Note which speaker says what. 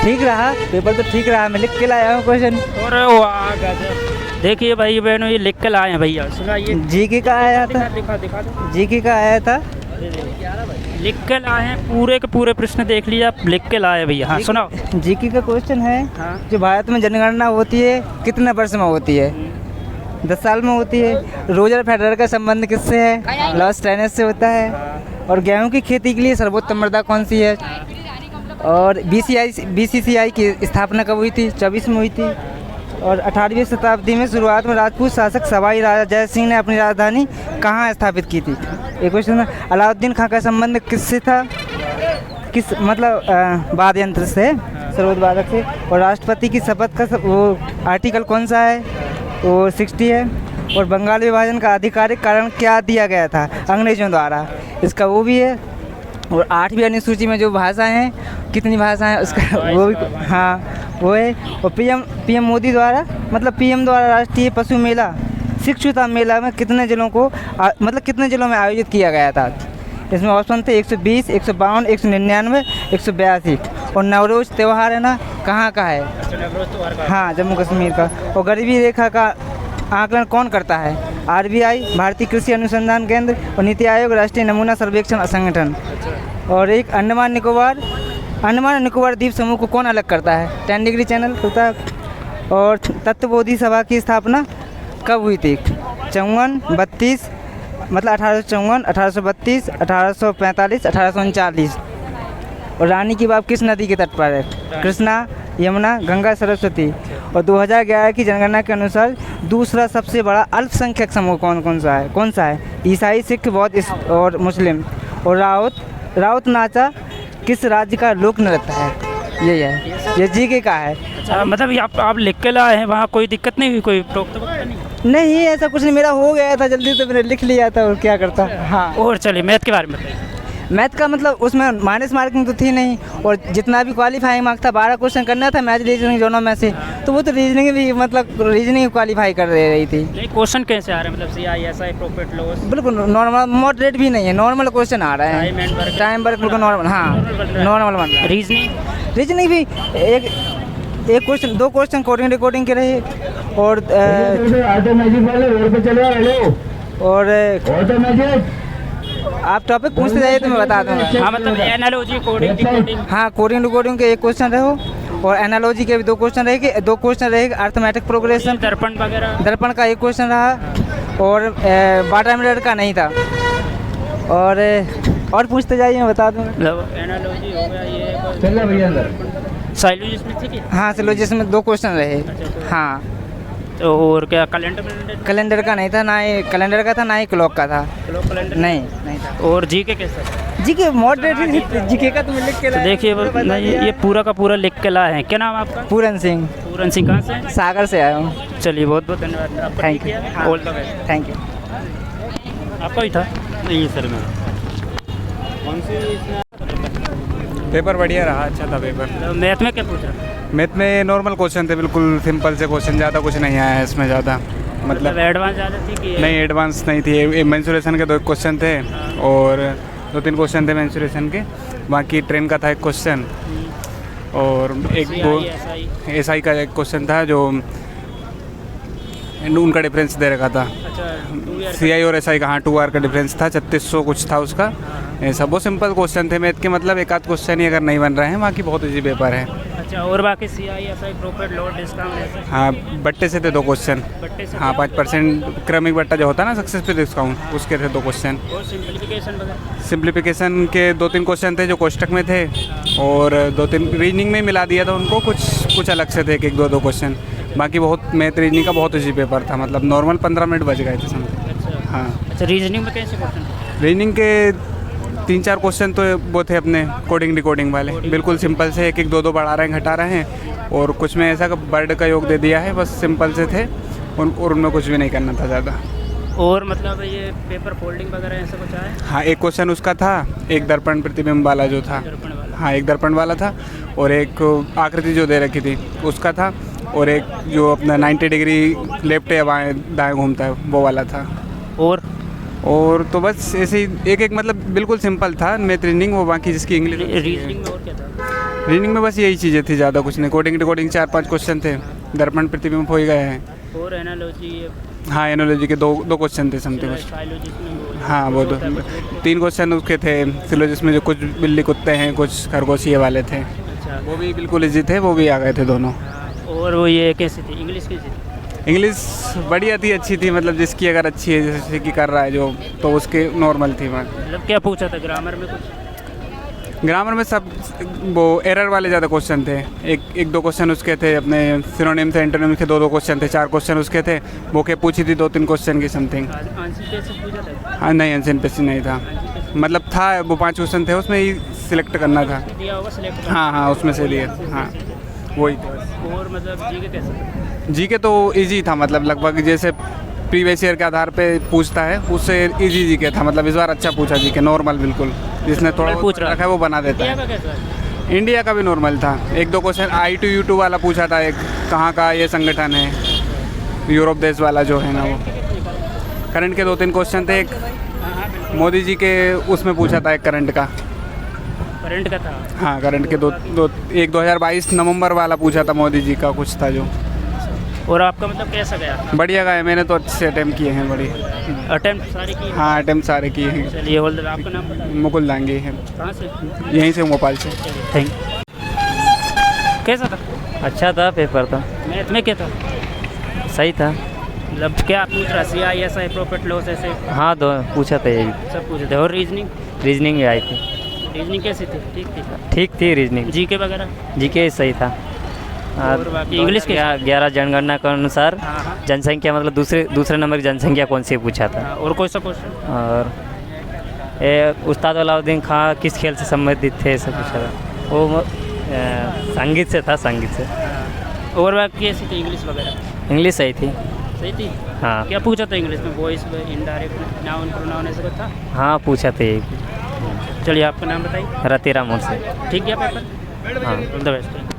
Speaker 1: ठीक रहा, पेपर तो ठीक रहा, मैं लिख के लाया हूँ क्वेश्चन।
Speaker 2: और वाह गजब। देखिए भाई बहनों ये लिख के लाए हैं भैया, सुनाइए।
Speaker 1: जीके का आया था,
Speaker 2: दिखा दो।
Speaker 1: जीके का आया था।
Speaker 2: लिख के लाए हैं, पूरे के पूरे प्रश्न देख लीजिए आप, लिख के लाए भैया। हाँ सुनाओ।
Speaker 1: जीके का क्वेश्चन है,
Speaker 2: हाँ।
Speaker 1: जो भारत में जनगणना होती है कितने वर्ष में होती है? 10 साल में होती है। रोजर फेडरर का संबंध किससे है? लॉस ट्रेनेस से होता है। और गेहूं की खेती के लिए सर्वोत्तम मृदा कौन सी है? और बीसीसीआई की स्थापना कब हुई थी? 24 में हुई थी। और 18वीं शताब्दी में शुरुआत में राजपूत शासक सवाई राजा जय सिंह ने अपनी राजधानी कहाँ स्थापित की थी? एक क्वेश्चन है। अलाउद्दीन खां का संबंध किससे था? किस मतलब वाद्य यंत्र से, सरोदवादक से। और राष्ट्रपति की शपथ का वो आर्टिकल कौन सा है? वो 60 है। और बंगाल विभाजन का आधिकारिक कारण क्या दिया गया था अंग्रेजों द्वारा? इसका वो भी है। और 8वीं अनुसूची में जो भाषाएं हैं, कितनी भाषाएं उसका वो भी, हाँ वो है। और पीएम मोदी द्वारा मतलब पीएम द्वारा राष्ट्रीय पशु मेला शिक्षुता मेला में कितने जिलों को मतलब कितने जिलों में आयोजित किया गया था? इसमें ऑप्शन थे 120, 152, 199, 182। और नवरोज त्यौहार है ना, कहाँ का है? हाँ, जम्मू कश्मीर का। और गरीबी रेखा का आकलन कौन करता है? आरबीआई, भारतीय कृषि अनुसंधान केंद्र और नीति आयोग, राष्ट्रीय नमूना सर्वेक्षण संगठन। और एक अंडमान निकोबार द्वीप समूह को कौन अलग करता है? 10 डिग्री चैनल होता है। और तत्वबोधि सभा की स्थापना कब हुई थी? 54, 32 मतलब 1854, 1832, 1845, 1839। और रानी की बाग किस नदी के तट पर है? कृष्णा, यमुना, गंगा, सरस्वती। और 2011 की जनगणना के अनुसार दूसरा सबसे बड़ा अल्पसंख्यक समूह कौन सा है? ईसाई, सिख, बौद्ध और मुस्लिम। और राउत नाचा किस राज्य का लोक नृत्य है? ये है, ये जीके का है।
Speaker 2: अच्छा, मतलब ये आप लिख के लाए हैं, वहाँ कोई दिक्कत नहीं हुई, कोई रोक नहीं?
Speaker 1: नहीं, ऐसा कुछ नहीं, मेरा हो गया था जल्दी तो मैंने लिख लिया था, और क्या करता। हाँ।
Speaker 2: और चलिए मैथ के बारे में बताइए।
Speaker 1: मैथ का मतलब उसमें माइनस मार्किंग तो थी नहीं, और जितना भी क्वालिफाइंग मार्क था 12 क्वेश्चन करना था मैथ रीजनिंग दोनों में से, तो वो तो रीजनिंग भी मतलब रीजनिंग क्वालिफाई कर दे रही थी।
Speaker 2: नहीं, क्वेश्चन कैसे आ रहे हैं, मतलब CISI प्रॉफिट लॉस? बिल्कुल
Speaker 1: नॉर्मल, मॉडरेट भी नहीं है, नॉर्मल क्वेश्चन आ रहा है। टाइम वर्क बिल्कुल नॉर्मल, हाँ नॉर्मल बन रहा है। रीजनिंग भी एक क्वेश्चन, 2 क्वेश्चन कोडिंग रिकॉर्डिंग के रहे। और आप टॉपिक पूछते जाइए तो मैं बता दूंगा।
Speaker 2: हाँ, मतलब एनालॉजी, कोडिंग, डिकोडिंग।
Speaker 1: हाँ, कोडिंग डिकोडिंग के 1 क्वेश्चन रहो, और एनालॉजी के भी 2 क्वेश्चन रहेंगे। 2 क्वेश्चन रहेगा अर्थमेटिक प्रोग्रेशन,
Speaker 2: दर्पण वगैरह,
Speaker 1: दर्पण का 1 क्वेश्चन रहा। और वाटर मीटर का नहीं था। और पूछते जाइए, मैं बता दूंगा।
Speaker 2: एनालॉजी हो गया, ये साइलोजिस्ट में थी क्या?
Speaker 1: हाँ, साइलोजिस्ट में 2 क्वेश्चन रहे। हाँ।
Speaker 2: तो और क्या
Speaker 1: कैलेंडर का नहीं था, ना ही कैलेंडर का था, ना ही क्लॉक का था।
Speaker 2: कैलेंडर
Speaker 1: नहीं था।
Speaker 2: और जीके कैसा?
Speaker 1: जीके मॉडरेट, जीके का तो मैं लिख के लाया।
Speaker 2: देखिए ये पूरा का पूरा लिख के लाए हैं। क्या नाम आपका?
Speaker 1: पूरन सिंह।
Speaker 2: पूरन सिंह कहाँ से?
Speaker 1: सागर से आया हूँ।
Speaker 2: चलिए बहुत बहुत धन्यवाद।
Speaker 1: Thank you.
Speaker 2: All the best.
Speaker 1: Thank you.
Speaker 2: आपका ही था?
Speaker 3: नहीं सर, मैं पेपर बढ़िया रहा, अच्छा था पेपर।
Speaker 2: मैथ में क्या पूछ रहा?
Speaker 3: मैथ में नॉर्मल क्वेश्चन थे, बिल्कुल सिंपल से क्वेश्चन, ज़्यादा कुछ नहीं आया है इसमें ज़्यादा, मतलब
Speaker 2: एडवांस ज़्यादा थी कि?
Speaker 3: नहीं, एडवांस नहीं थी। मेंसुरेशन के 2 क्वेश्चन थे, और 2-3 क्वेश्चन थे मेंसुरेशन के। बाकी ट्रेन का था 1 क्वेश्चन, और एक वो SI का 1 क्वेश्चन था, जो उनका डिफरेंस दे रखा था। CI और SI का, हाँ 2 आर का डिफरेंस था, 3600 कुछ था उसका। ऐसा बहुत सिंपल क्वेश्चन थे मैथ के, मतलब 1-8 क्वेश्चन ही अगर नहीं बन रहे हैं, बाकी बहुत ईजी पेपर है।
Speaker 2: अच्छा, और बाकी CISI प्रॉफिट लॉस डिस्काउंट?
Speaker 3: हाँ, बट्टे से थे 2 क्वेश्चन। हाँ, 5% क्रमिक बट्टा जो होता है ना, सक्सेस पे डिस्काउंट, उसके थे 2 क्वेश्चन।
Speaker 2: और
Speaker 3: सिंप्लीफिकेशन के 2-3 क्वेश्चन थे जो कोष्टक में थे, और 2-3 रीजनिंग में मिला दिया था उनको, कुछ अलग से थे, 1-2 क्वेश्चन। बाकी बहुत मैथ रीजनिंग का बहुत ईजी पेपर था, मतलब नॉर्मल 15 मिनट बच गए थे समझ। हाँ।
Speaker 2: अच्छा, रीजनिंग में कैसे क्वेश्चन?
Speaker 3: रीजनिंग के 3-4 क्वेश्चन तो वो थे अपने कोडिंग डिकोडिंग वाले, बिल्कुल सिंपल से, 1-1, 2-2 बढ़ा रहे हैं, घटा रहे हैं, और कुछ में ऐसा वर्ड का योग दे दिया है, बस सिंपल से थे, और उनमें कुछ भी नहीं करना था ज़्यादा।
Speaker 2: और मतलब ये पेपर फोल्डिंग वगैरह ऐसा कुछ आया?
Speaker 3: हाँ, 1 क्वेश्चन उसका था, एक दर्पण प्रतिबिंब वाला जो था। हाँ, एक दर्पण वाला था, और एक आकृति जो दे रखी थी उसका था, और एक जो अपना 90 डिग्री लेफ्ट या दाएँ घूमता है वो वाला था। और तो बस ऐसे ही 1-1 मतलब बिल्कुल सिंपल था मैथ रीजनिंग, वो बाकी जिसकी इंग्लिश।
Speaker 2: रीजनिंग में और क्या था?
Speaker 3: रीडिंग में बस यही चीज़ें थी, ज़्यादा कुछ नहीं। कोडिंग रिकॉर्डिंग 4-5 क्वेश्चन थे, दर्पण प्रतिबिंब हो ही गए हैं।
Speaker 2: और एनालॉजी,
Speaker 3: हाँ एनोलॉजी के दो क्वेश्चन थे समथिंग कुछ। हाँ वो 3 क्वेश्चन उसके थे। सिलोजिस्ट में जो कुछ बिल्ली कुत्ते हैं, कुछ खरगोशिए वाले थे,
Speaker 2: अच्छा।
Speaker 3: वो भी बिल्कुल इजी थे, वो भी आ गए थे दोनों।
Speaker 2: और वो ये कैसी थी, इंग्लिश कैसी थी?
Speaker 3: इंग्लिश बढ़िया थी, अच्छी थी, मतलब जिसकी अगर अच्छी है, जैसे कि कर रहा है जो, तो उसके नॉर्मल थी।
Speaker 2: मतलब क्या पूछा था ग्रामर में कुछ?
Speaker 3: ग्रामर में सब वो एरर वाले ज़्यादा क्वेश्चन थे। एक दो क्वेश्चन उसके थे, अपने सिनोनिम से एंटोनिम के 2 क्वेश्चन थे, 4 क्वेश्चन उसके थे। वो के पूछी थी 2-3 क्वेश्चन की समथिंग।
Speaker 2: आंसर कैसे पूछा था?
Speaker 3: हाँ नहीं, आंसर पे नहीं था, मतलब था वो 5 क्वेश्चन थे, उसमें ही सिलेक्ट करना था।
Speaker 2: दिया होगा सिलेक्ट।
Speaker 3: हाँ उसमें से लिए, हाँ वही थे।
Speaker 2: और मतलब जी के कैसे?
Speaker 3: जी के तो इजी था, मतलब लगभग जैसे प्रीवियस ईयर के आधार पे पूछता है, उससे इजी जी के था। मतलब इस बार अच्छा पूछा जी के, नॉर्मल बिल्कुल, जिसने थोड़ा
Speaker 2: पूछ रहा
Speaker 3: रखा है वो बना देता
Speaker 2: इंडिया
Speaker 3: है।
Speaker 2: का कैसा?
Speaker 3: इंडिया का भी नॉर्मल था। 1-2 क्वेश्चन I2U2 वाला पूछा था, एक कहाँ का ये संगठन है, यूरोप देश वाला जो है ना वो। करंट के 2-3 क्वेश्चन थे, एक मोदी जी के उसमें पूछा था, एक करंट का।
Speaker 2: करंट का था?
Speaker 3: हाँ करंट के एक 2022 नवंबर वाला पूछा था, मोदी जी का कुछ था जो।
Speaker 2: और आपका मतलब कैसा गया?
Speaker 3: बढ़िया गए, मैंने तो अच्छे से अटैम्प्ट किए हैं, बड़ी।
Speaker 2: अटेम्प्ट सारे किए?
Speaker 3: हाँ अटैम्प्ट सारे किए हैं।
Speaker 2: चलिए होल्ड, आपका नाम पता?
Speaker 3: मुकुल दांगे हैं,
Speaker 2: कहाँ से?
Speaker 3: यहीं से, भोपाल से।
Speaker 2: थैंक। कैसा था?
Speaker 4: अच्छा था पेपर तो,
Speaker 2: मैथ में क्या था?
Speaker 4: सही था।
Speaker 2: मतलब क्या पूछ रहा, CISI, प्रॉफिट लॉस, ऐसे
Speaker 4: हाँ दो पूछा था, यही
Speaker 2: सब पूछे थे। और रीजनिंग?
Speaker 4: रीजनिंग भी आई थी,
Speaker 2: रीजनिंग कैसी थी? ठीक थी?
Speaker 4: ठीक थी रीजनिंग।
Speaker 2: जीके वगैरह?
Speaker 4: जीके सही था।
Speaker 2: और बाकी इंग्लिश के?
Speaker 4: 11 जनगणना के अनुसार
Speaker 2: हाँ हाँ।
Speaker 4: जनसंख्या, मतलब दूसरे नंबर की जनसंख्या कौन सी पूछा था।
Speaker 2: और कोई सा क्वेश्चन?
Speaker 4: और उस्ताद अलाउद्दीन खां किस खेल से संबंधित थे, सब पूछा था। वो संगीत से था, संगीत से।
Speaker 2: और बाकी कैसी थी इंग्लिश वगैरह?
Speaker 4: इंग्लिश सही थी।
Speaker 2: सही थी?
Speaker 4: हाँ
Speaker 2: क्या पूछा था इंग्लिश में? वॉइस, इनडायरेक्ट, नाउन, प्रोनाउन, ऐसा कुछ था?
Speaker 4: हाँ पूछा था यही।
Speaker 2: चलिए आपका नाम बताइए।
Speaker 4: रतिरा मोड़ से।
Speaker 2: ठीक गया पेपर?
Speaker 4: हाँ
Speaker 2: ऑल द बेस्ट।